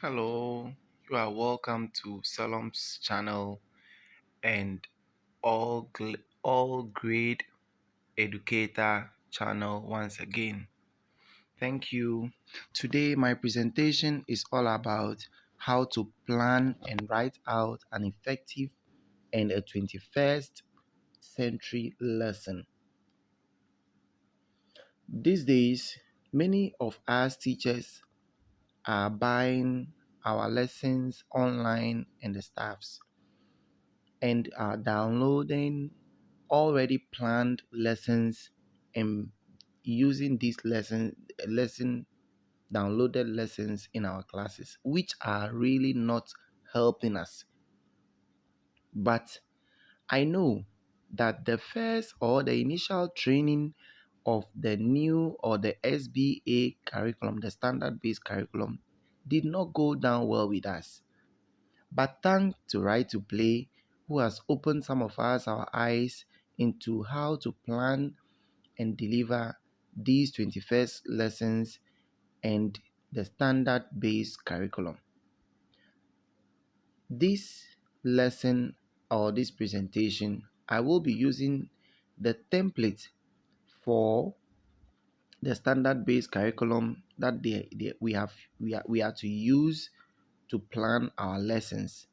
Hello, you are welcome to Salom's channel and all grade educator channel once again. Thank you. Today my presentation is all about how to plan and write out an effective and a 21st century lesson. These days, many of us teachers are buying our lessons online and the staffs and are downloading already planned lessons and using these lesson downloaded lessons in our classes, which are really not helping us. But I know that the first or the initial training of the new or the SBA curriculum, the standard based curriculum, did not go down well with us. But thanks to Right to Play, who has opened some of us our eyes into how to plan and deliver these 21st lessons and the standard based curriculum. This lesson or this presentation, I will be using the template for the standard based curriculum that we are to use to plan our lessons.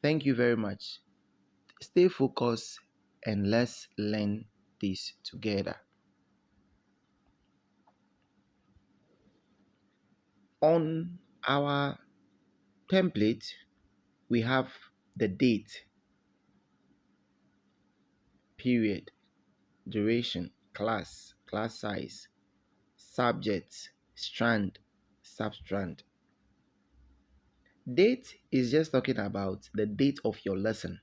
Thank you very much. Stay focused and let's learn this together. On our template, we have the date, period, duration, class size, subject, strand, substrand. Date is just talking about the date of your lesson,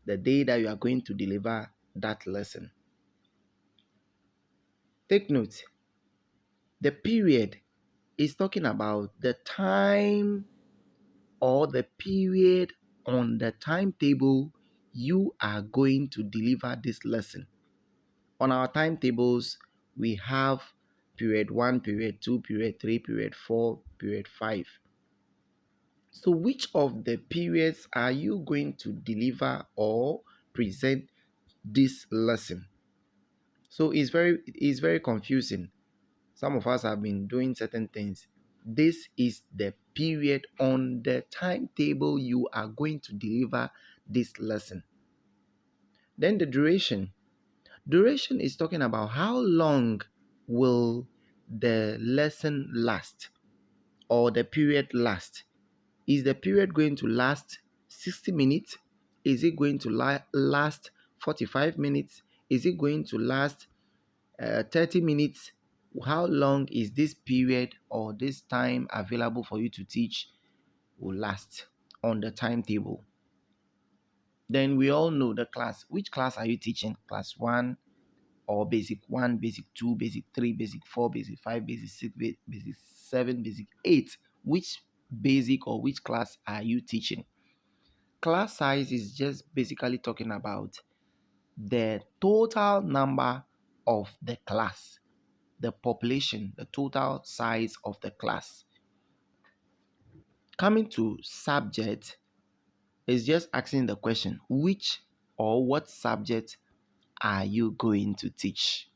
the day that you are going to deliver that lesson. Take note, the period is talking about the time or the period on the timetable you are going to deliver this lesson. On our timetables, we have period 1, period 2, period 3, period 4, period 5. So which of the periods are you going to deliver or present this lesson? So it's very confusing. Some of us have been doing certain things. This is the period on the timetable you are going to deliver this lesson. Then the duration. Duration is talking about how long will the lesson last or the period last. Is the period going to last 60 minutes? Is it going to last 45 minutes? Is it going to last 30 minutes? How long is this period or this time available for you to teach will last on the timetable? Then we all know the class. Which class are you teaching? Class 1 or basic 1, basic 2, basic 3, basic 4, basic 5, basic 6, basic 7, basic 8. Which basic or which class are you teaching? Class size is just basically talking about the total number of the class, the population, the total size of the class. Coming to subject is just asking the question, which or what subject are you going to teach?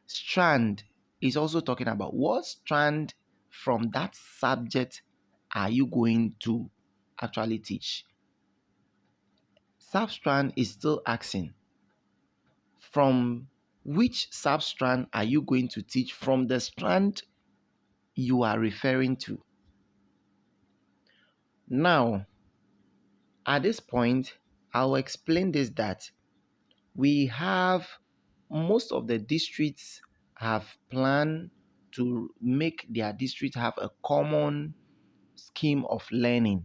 Strand is also talking about what strand from that subject are you going to actually teach? Substrand is still asking from which substrand are you going to teach from the strand you are referring to. Now, at this point, I'll explain this that we have most of the districts have planned to make their district have a common scheme of learning.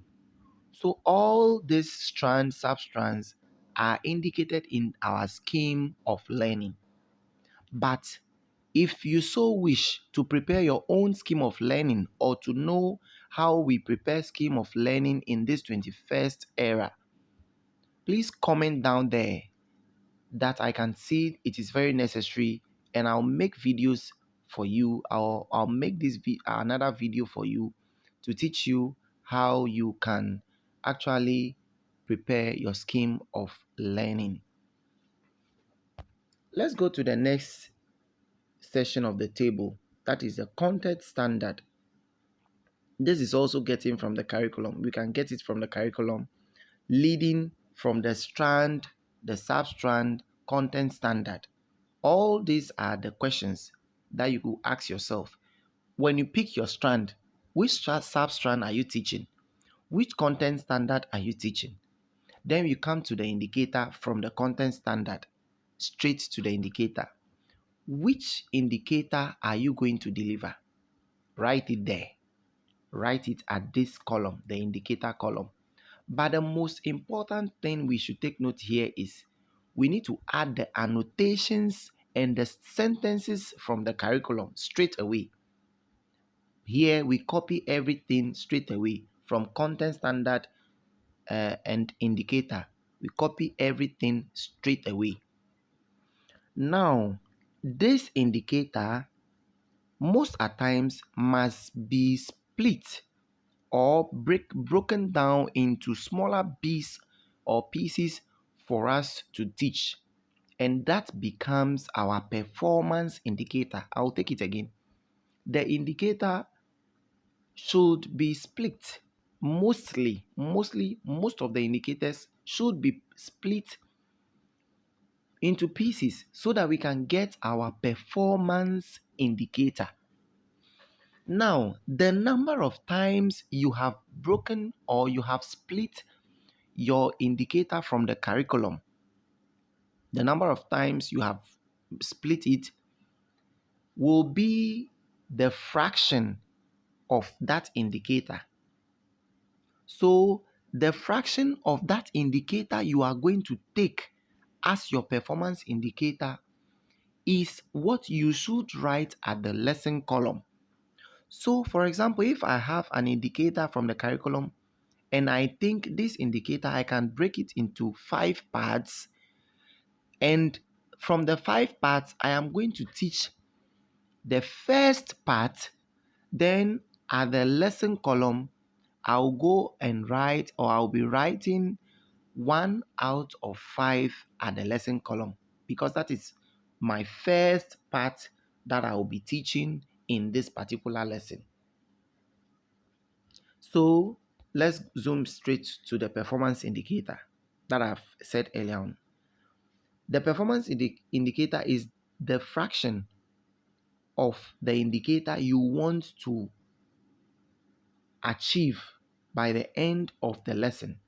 So all these strands, substrands are indicated in our scheme of learning. But if you so wish to prepare your own scheme of learning or to know how we prepare scheme of learning in this 21st era, please comment down there that I can see it is very necessary and I'll make videos for you. I'll make this another video for you to teach you how you can actually prepare your scheme of learning. Let's go to the next section of the table. That is the content standard. This is also getting from the curriculum. We can get it from the curriculum, leading from the strand, the substrand, content standard. All these are the questions that you could ask yourself. When you pick your strand, which substrand are you teaching? Which content standard are you teaching? Then you come to the indicator from the content standard, straight to the indicator. Which indicator are you going to deliver? Write it there. Write it at this column, the indicator column. But the most important thing we should take note here is we need to add the annotations and the sentences from the curriculum straight away. Here we copy everything straight away from content standard and indicator. We copy everything straight away. Now, this indicator most at times must be split or broken down into smaller bits or pieces for us to teach. And that becomes our performance indicator. I'll take it again. The indicator should be split. Most of the indicators should be split into pieces so that we can get our performance indicator. Now, the number of times you have broken or you have split your indicator from the curriculum, the number of times you have split it will be the fraction of that indicator. So the fraction of that indicator you are going to take as your performance indicator is what you should write at the lesson column. So for example, if I have an indicator from the curriculum and I think this indicator, I can break it into 5 parts, and from the 5 parts, I am going to teach the first part. Then at the lesson column, I'll go and write, or I'll be writing 1 out of 5 at the lesson column, because that is my first part that I will be teaching in this particular lesson. So let's zoom straight to the performance indicator that I've said earlier on. The performance indicator is the fraction of the indicator you want to achieve by the end of the lesson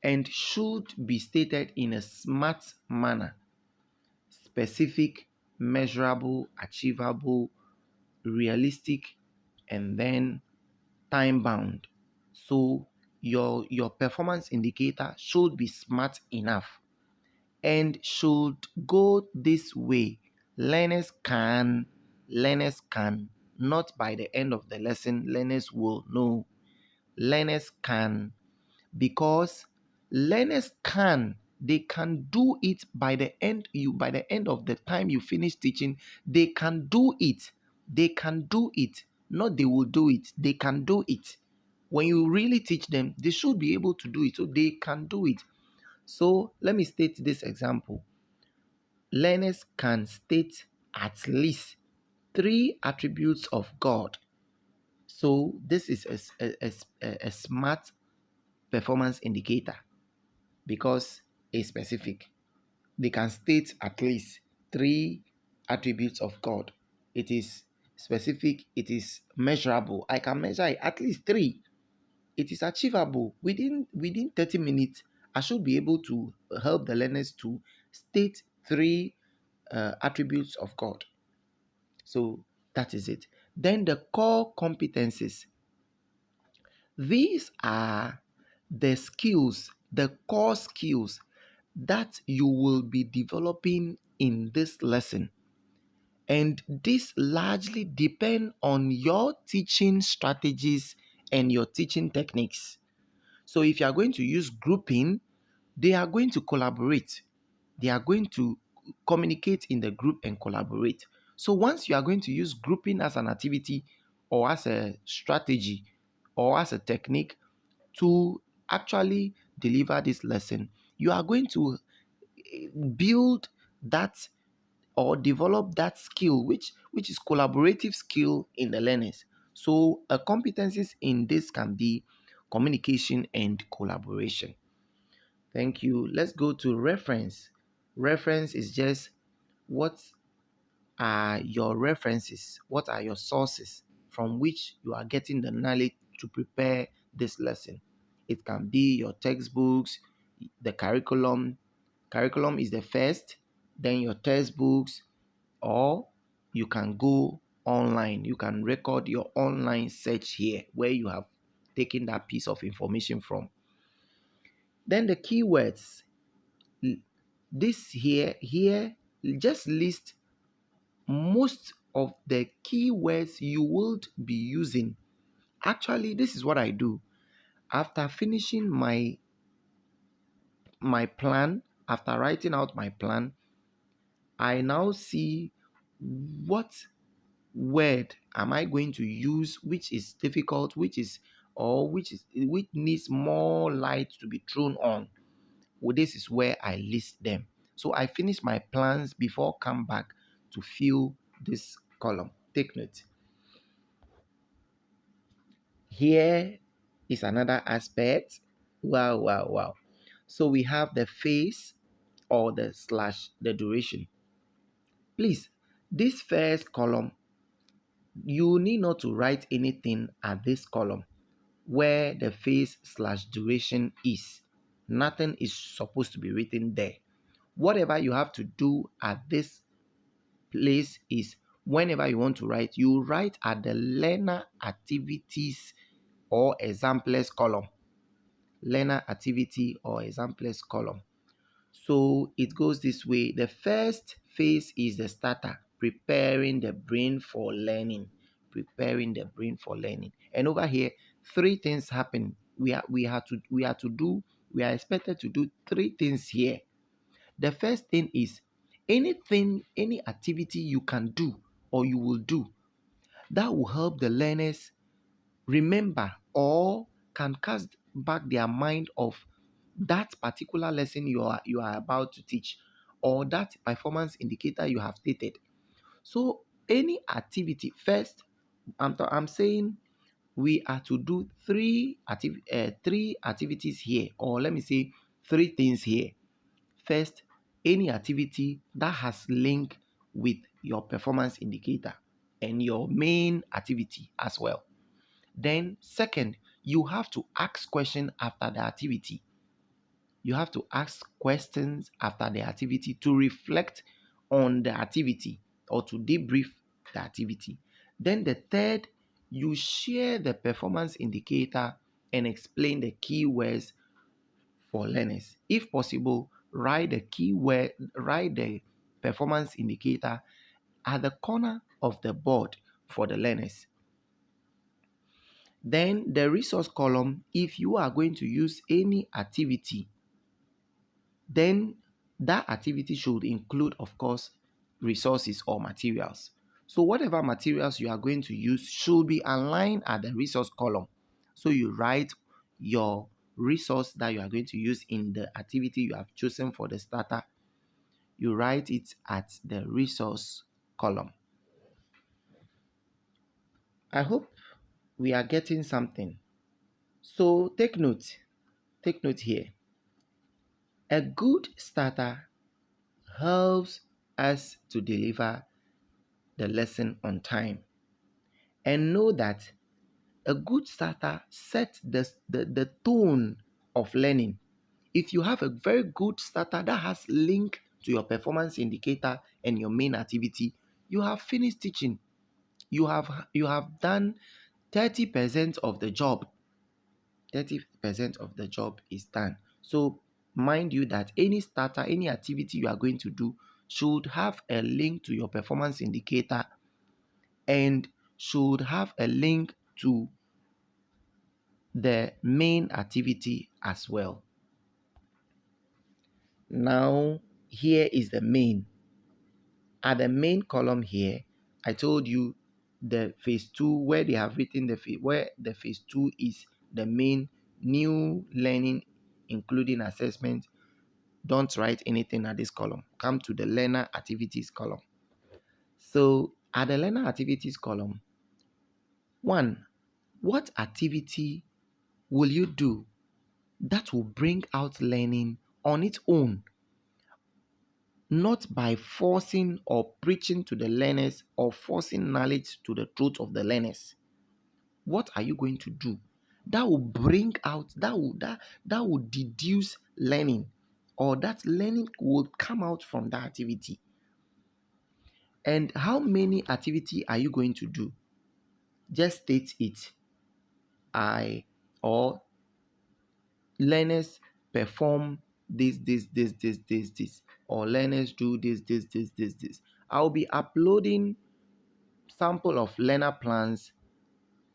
and should be stated in a smart manner: specific, measurable, achievable, realistic, and then time bound. So your performance indicator should be smart enough and should go this way. Learners can, not by the end of the lesson, learners will know. Learners can, because learners can, they can do it by the end of the time you finish teaching. They can do it. They can do it. Not they will do it. They can do it. When you really teach them, they should be able to do it. So they can do it. So let me state this example. Learners can state at least 3 attributes of God. So this is a smart performance indicator because it's specific. They can state at least 3 attributes of God. It is specific, it is measurable. I can measure it, at least 3. It is achievable. Within 30 minutes, I should be able to help the learners to state 3 attributes of God. So that is it. Then the core competencies. These are the skills, the core skills that you will be developing in this lesson. And this largely depend on your teaching strategies and your teaching techniques. So if you are going to use grouping, they are going to collaborate. They are going to communicate in the group and collaborate. So once you are going to use grouping as an activity or as a strategy or as a technique to actually deliver this lesson, you are going to build that or develop that skill which is collaborative skill in the learners. So competencies in this can be communication and collaboration. Thank you. Let's go to reference. Reference is just what are your references, what are your sources from which you are getting the knowledge to prepare this lesson. It can be your textbooks, the curriculum. Curriculum is the first, then your textbooks, or you can go online. You can record your online search here where you have taken that piece of information from. Then the keywords. This here just list most of the keywords you would be using. Actually, this is what I do. After finishing my plan, after writing out my plan, I now see what word am I going to use which is difficult, which needs more light to be thrown on. Well, this is where I list them. So I finish my plans before come back to fill this column. Take note. Here is another aspect. Wow, wow, wow. So we have the phase or the slash, the duration. Please, this first column, you need not to write anything at this column where the phase slash duration is. Nothing is supposed to be written there. Whatever you have to do at this place is whenever you want to write, you write at the learner activities or examples column. Learner activity or examples column. So it goes this way. The first phase is the starter, preparing the brain for learning. Preparing the brain for learning. And over here, three things happen. We are expected to do three things here. The first thing is any activity you can do or you will do that will help the learners remember or can cast back their mind of that particular lesson you are about to teach or that performance indicator you have stated. So any activity first, I'm saying we are to do three activities here, or let me say three things here. First, any activity that has link with your performance indicator and your main activity as well. Then second, you have to ask questions after the activity. You have to ask questions after the activity to reflect on the activity or to debrief the activity. Then the third, you share the performance indicator and explain the keywords for learners. If possible, write the performance indicator at the corner of the board for the learners. Then the resource column, if you are going to use any activity, then that activity should include, of course, resources or materials. So whatever materials you are going to use should be aligned at the resource column. So you write your resource that you are going to use in the activity you have chosen for the starter. You write it at the resource column. I hope we are getting something. So take note here. A good starter helps us to deliver the lesson on time. And know that a good starter sets the tone of learning. If you have a very good starter that has link to your performance indicator and your main activity, you have finished teaching. You have done 30% of the job. 30% of the job is done. So mind you that any starter, any activity you are going to do should have a link to your performance indicator and should have a link to the main activity as well. Now, here is the main. At the main column here, I told you the phase 2 where they have written where the phase 2 is the main new learning, including assessment. Don't write anything at this column. Come to the learner activities column. So at the learner activities column, 1, what activity will you do that will bring out learning on its own, not by forcing or preaching to the learners or forcing knowledge to the throat of the learners? What are you going to do that will bring out, that will deduce learning, or that learning will come out from that activity? And how many activity are you going to do? Just state it. I or learners perform this, or learners do this. I'll be uploading sample of learner plans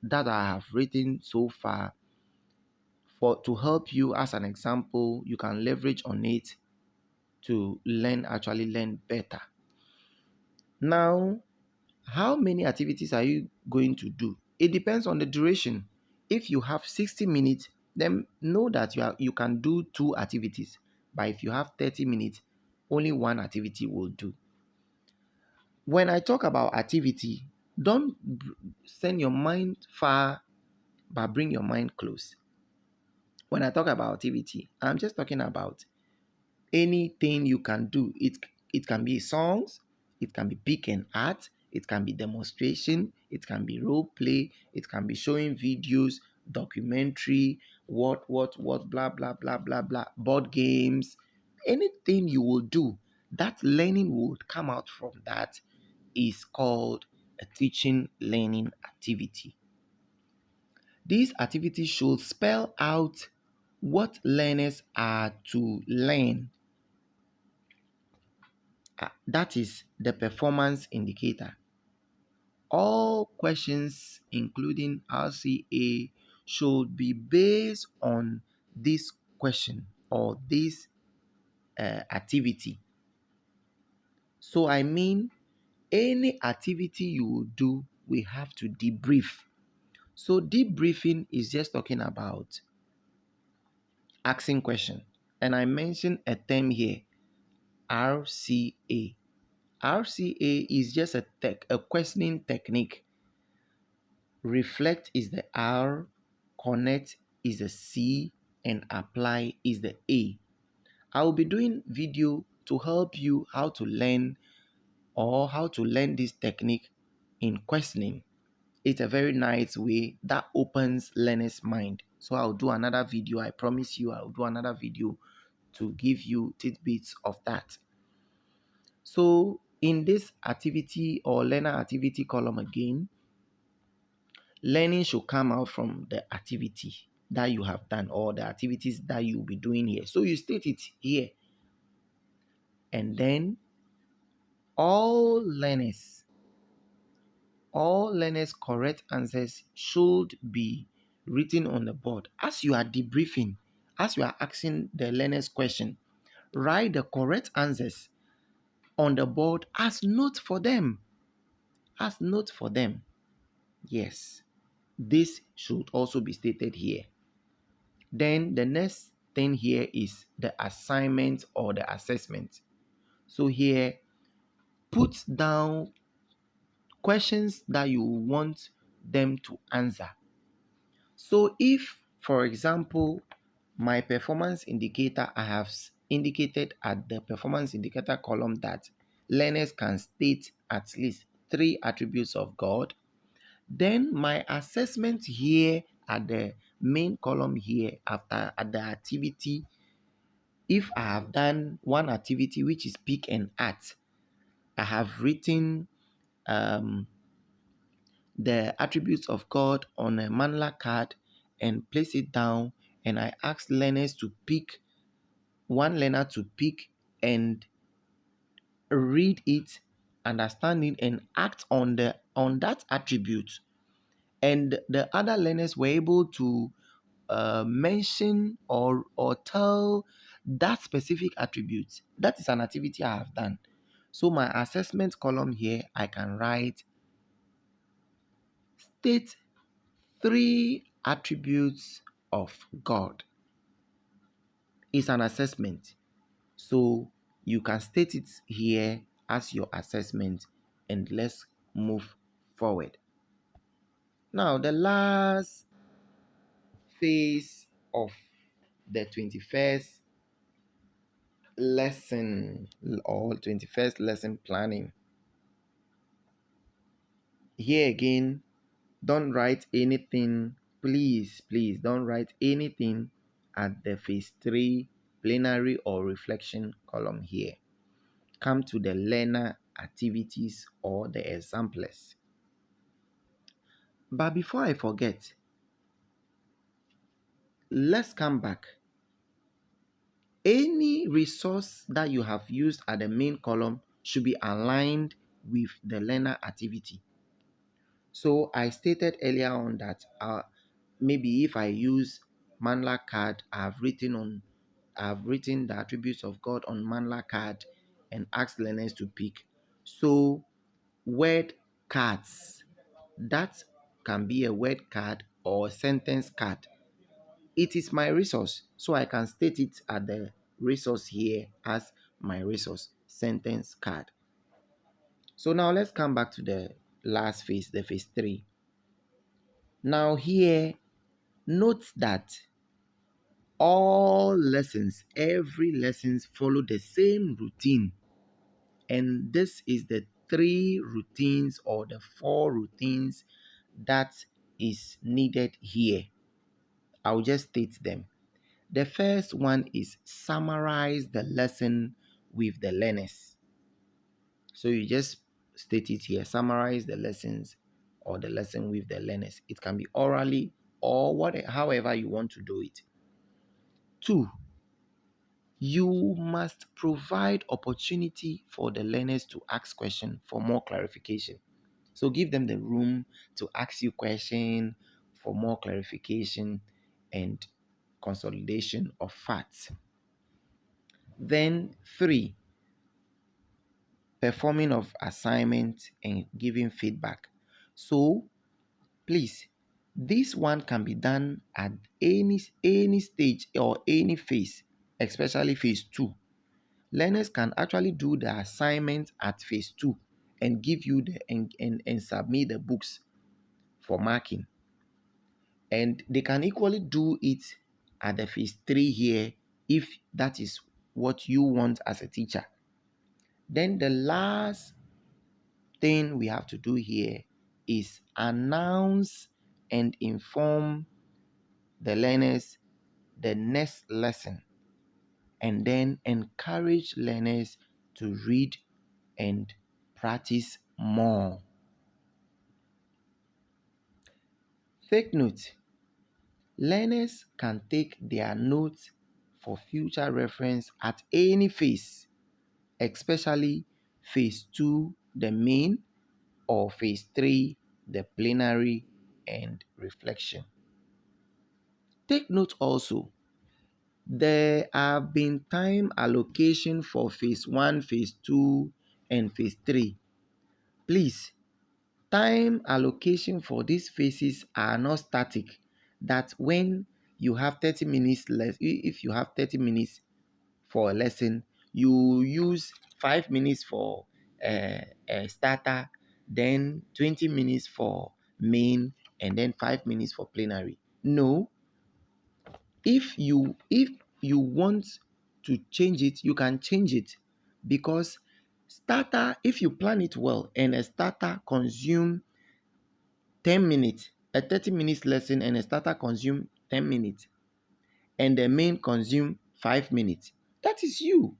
that I have written so far for to help you as an example. You can leverage on it to actually learn better. Now, how many activities are you going to do? It depends on the duration. If you have 60 minutes, then know that you can do 2 activities. But if you have 30 minutes, only 1 activity will do. When I talk about activity, don't send your mind far, but bring your mind close. When I talk about activity, I'm just talking about anything you can do. It can be songs, it can be pick and art, it can be demonstration, it can be role play, it can be showing videos, documentary, blah blah blah blah blah, board games. Anything you will do, that learning would come out from that is called a teaching learning activity. These activities should spell out what learners are to learn. That is the performance indicator. All questions, including RCA, should be based on this question or this activity. So I mean, any activity you will do, we have to debrief. So debriefing is just talking about asking question. And I mentioned a term here, RCA. RCA is just a questioning technique. Reflect is the R, connect is the C, and apply is the A. I will be doing video to help you how to learn this technique in questioning. It's a very nice way that opens learner's mind. So I'll do another video. I promise you I'll do another video to give you tidbits of that. So in this activity or learner activity column again, learning should come out from the activity that you have done or the activities that you'll be doing here. So you state it here. And then all learners correct answers should be written on the board. As you are debriefing, as you are asking the learners question, write the correct answers on the board as note for them. As note for them. Yes. This should also be stated here. Then the next thing here is the assignment or the assessment. So here, put down questions that you want them to answer. So if, for example, my performance indicator, I have indicated at the performance indicator column that learners can state at least 3 attributes of God, then my assessment here at the main column here after at the activity, if I have done one activity which is pick and art, I have written the attributes of God on a manila card and place it down, and I ask learners to pick, one learner to pick and read it, understand it, and act on that attribute. And the other learners were able to mention or tell that specific attribute. That is an activity I have done. So my assessment column here, I can write state three attributes of God. It's an assessment. So you can state it here as your assessment, and let's move forward. Now, the last phase of the 21st lesson or 21st lesson planning. Here again, don't write anything. Please don't write anything at the phase 3 plenary or reflection column here. Come to the learner activities or the examples. But before I forget, let's come back. Any resource that you have used at the main column should be aligned with the learner activity. So I stated earlier on that maybe if I use Manla card, I've written the attributes of God on Manla card and asked learners to pick. So word cards, that can be a word card or a sentence card. It is my resource, so I can state it at the resource here as my resource sentence card. So now let's come back to the last phase, the phase 3. Now here, note that all lessons, every lessons follow the same routine. And this is the 3 routines or the 4 routines that is needed here. I'll just state them. The first one is summarize the lesson with the learners. So you just state it here, summarize the lessons or the lesson with the learners. It can be orally or however you want to do it. 2, you must provide opportunity for the learners to ask questions for more clarification. So give them the room to ask you questions for more clarification and consolidation of facts. Then 3, performing of assignment and giving feedback. So please, this one can be done at any stage or any phase, especially phase 2. Learners can actually do the assignment at phase 2 and give you and submit the books for marking. And they can equally do it at the phase 3 here if that is what you want as a teacher. Then the last thing we have to do here is announce and inform the learners the next lesson, and then encourage learners to read and practice more. Take note. Learners can take their notes for future reference at any phase, especially phase 2, the main, or phase 3, the plenary and reflection. Take note also, there have been time allocation for phase 1, phase 2, and phase 3. Please, time allocation for these phases are not static. That when you have 30 minutes less, if you have 30 minutes for a lesson, you use 5 minutes for a starter, then 20 minutes for main, and then 5 minutes for plenary. No, if you want to change it, you can change it, because starter, if you plan it well and a starter consume 10 minutes, a 30 minutes lesson and a starter consume 10 minutes, and the main consume 5 minutes, that is you.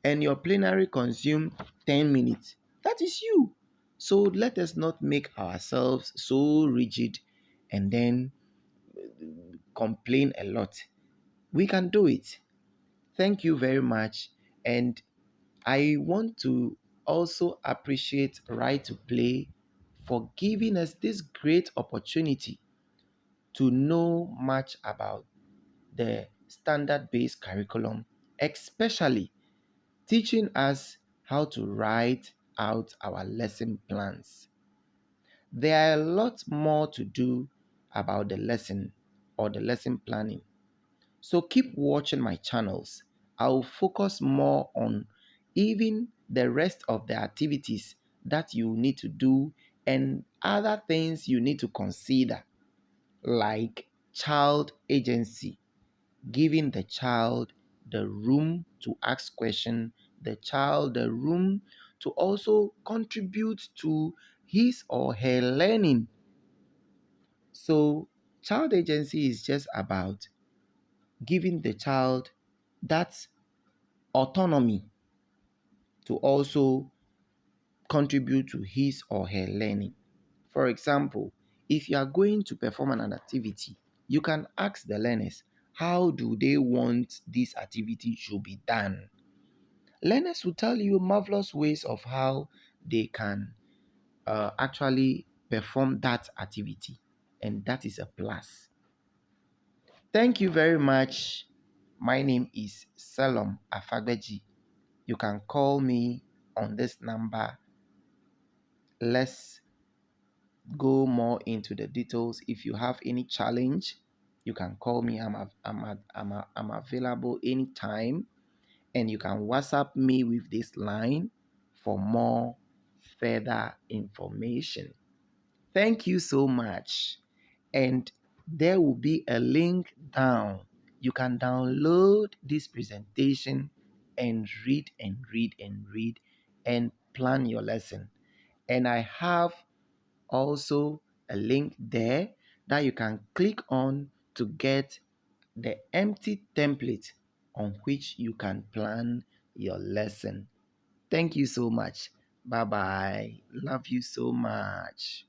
And your plenary consume 10 minutes, that is you. So let us not make ourselves so rigid and then complain a lot. We can do it. Thank you very much. And I want to also appreciate Right to Play for giving us this great opportunity to know much about the standard based curriculum, especially teaching us how to write out our lesson plans. There are a lot more to do about the lesson or the lesson planning. So keep watching my channels. I'll focus more on even the rest of the activities that you need to do and other things you need to consider, like child agency, giving the child the room to ask questions, the child the room to also contribute to his or her learning. So, child agency is just about giving the child that autonomy to also contribute to his or her learning. For example, if you are going to perform an activity, you can ask the learners how do they want this activity to be done. Learners will tell you marvelous ways of how they can actually perform that activity, and that is a plus. Thank you very much. My name is Salom Afagbeji. You can call me on this number. Let's go more into the details. If you have any challenge, you can call me. I'm available anytime, and you can WhatsApp me with this line for more further information. Thank you so much. And there will be a link down. You can download this presentation and read and read and read and plan your lesson. And I have also a link there that you can click on to get the empty template on which you can plan your lesson. Thank you so much. Bye bye. Love you so much.